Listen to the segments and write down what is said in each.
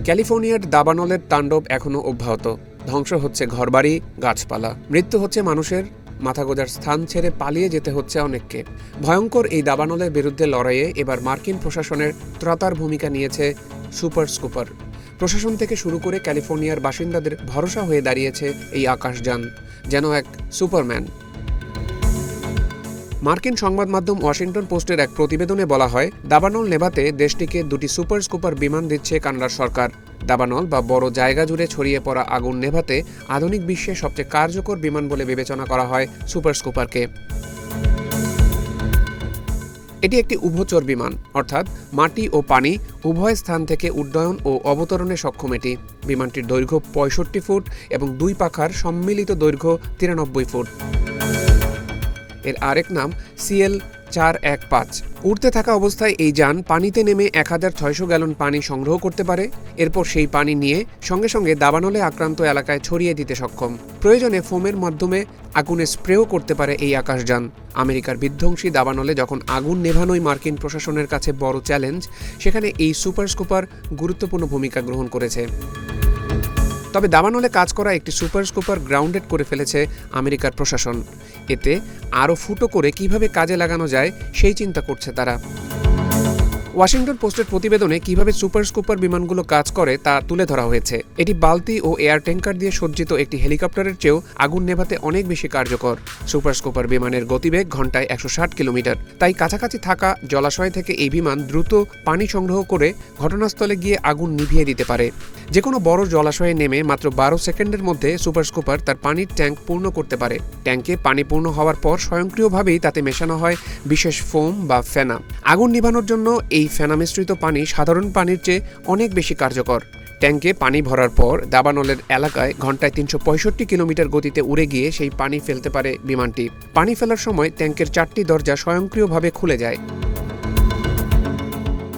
ক্যালিফোর্নিয়ার দাবানলের তাণ্ডব এখনও অব্যাহত। ধ্বংস হচ্ছে ঘরবাড়ি, গাছপালা, মৃত্যু হচ্ছে মানুষের, মাথা গোঁজার স্থান ছেড়ে পালিয়ে যেতে হচ্ছে অনেককে। ভয়ঙ্কর এই দাবানলের বিরুদ্ধে লড়াইয়ে এবার মার্কিন প্রশাসনের ত্রাতার ভূমিকা নিয়েছে সুপার স্কুপার। প্রশাসন থেকে শুরু করে ক্যালিফোর্নিয়ার বাসিন্দাদের ভরসা হয়ে দাঁড়িয়েছে এই আকাশযান, যেন এক সুপারম্যান। মার্কিন সংবাদ মাধ্যম ওয়াশিংটন পোস্টের এক প্রতিবেদনে বলা হয়, দাবানল নেভাতে দেশটিকে দুটি সুপার স্কুপার বিমান দিচ্ছে কানাডার সরকার। দাবানল বা বড় জায়গা জুড়ে ছড়িয়ে পড়া আগুন নেভাতে আধুনিক বিশ্বে সবচেয়ে কার্যকর বিমান বলে বিবেচনা করা হয় সুপার স্কুপারকে। এটি একটি উভচর বিমান, অর্থাৎ মাটি ও পানি উভয় স্থান থেকে উড্ডয়ন ও অবতরণে সক্ষম। এটি বিমানটির দৈর্ঘ্য 65 ফুট এবং দুই পাখার সম্মিলিত দৈর্ঘ্য 93 ফুট। এর আরেক নাম CL-415। উড়তে থাকা অবস্থায় এই যান পানিতে নেমে 1600 গ্যালন পানি সংগ্রহ করতে পারে। এরপর সেই পানি নিয়ে সঙ্গে সঙ্গে দাবানলে আক্রান্ত এলাকায় ছড়িয়ে দিতে সক্ষম। প্রয়োজনে ফোমের মাধ্যমে আগুনে স্প্রেও করতে পারে এই আকাশযান। আমেরিকার বিধ্বংসী দাবানলে যখন আগুন নেভানোই মার্কিন প্রশাসনের কাছে বড় চ্যালেঞ্জ, সেখানে এই সুপার স্কুপার গুরুত্বপূর্ণ ভূমিকা গ্রহণ করেছে। তবে দাবানলে কাজ করা একটি সুপার স্কুপার গ্রাউন্ডেড করে ফেলেছে আমেরিকার প্রশাসন। এতে আরও ফুটো করে কিভাবে কাজে লাগানো যায় সেই চিন্তা করছে তারা। ওয়াশিংটন পোস্টের প্রতিবেদনে কিভাবে সুপার স্কুপার বিমানগুলো কাজ করে তা তুলে ধরা হয়েছে। এটি বালতি ও এয়ার ট্যাঙ্কার দিয়ে সজ্জিত একটি হেলিকপ্টারের চেয়েও আগুন নেভাতে অনেক বেশি কার্যকর। সুপার স্কুপার বিমানের গতিবেগ ঘন্টায় 160 কিলোমিটার। তাই কাছাকাছি থাকা জলাশয় থেকে এই বিমান দ্রুত পানি সংগ্রহ করে ঘটনাস্থলে গিয়ে আগুন নিভিয়ে দিতে পারে। যে কোনো বড় জলাশয়ে নেমে মাত্র 12 সেকেন্ডের মধ্যে সুপার স্কুপার তার পানির ট্যাঙ্ক পূর্ণ করতে পারে। ট্যাঙ্কে পানি পূর্ণ হওয়ার পর স্বয়ংক্রিয়ভাবেই তাতে মেশানো হয় বিশেষ ফোম বা ফেনা। আগুন নিভানোর জন্য এই ফেনা মিশ্রিত পানি সাধারণ পানির চেয়ে অনেক বেশি কার্যকর। ট্যাঙ্কে পানি ভরার পর দাবানলের এলাকায় ঘন্টায় 365 কিলোমিটার গতিতে উড়ে গিয়ে সেই পানি ফেলতে পারে বিমানটি। পানি ফেলার সময় ট্যাঙ্কের 4টি দরজা স্বয়ংক্রিয়ভাবে খুলে যায়।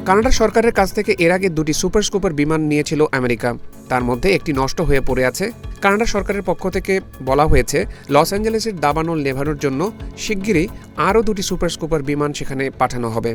কানাডা সরকারের কাছ থেকে এর আগে 2টি সুপার স্কুপার বিমান নিয়েছিল আমেরিকা। তার মধ্যে একটি নষ্ট হয়ে পড়ে আছে। কানাডা সরকারের পক্ষ থেকে বলা হয়েছে, লস অ্যাঞ্জেলেসের দাবানল নেভানোর জন্য শিগগিরই আরও 2টি সুপার স্কুপার বিমান সেখানে পাঠানো হবে।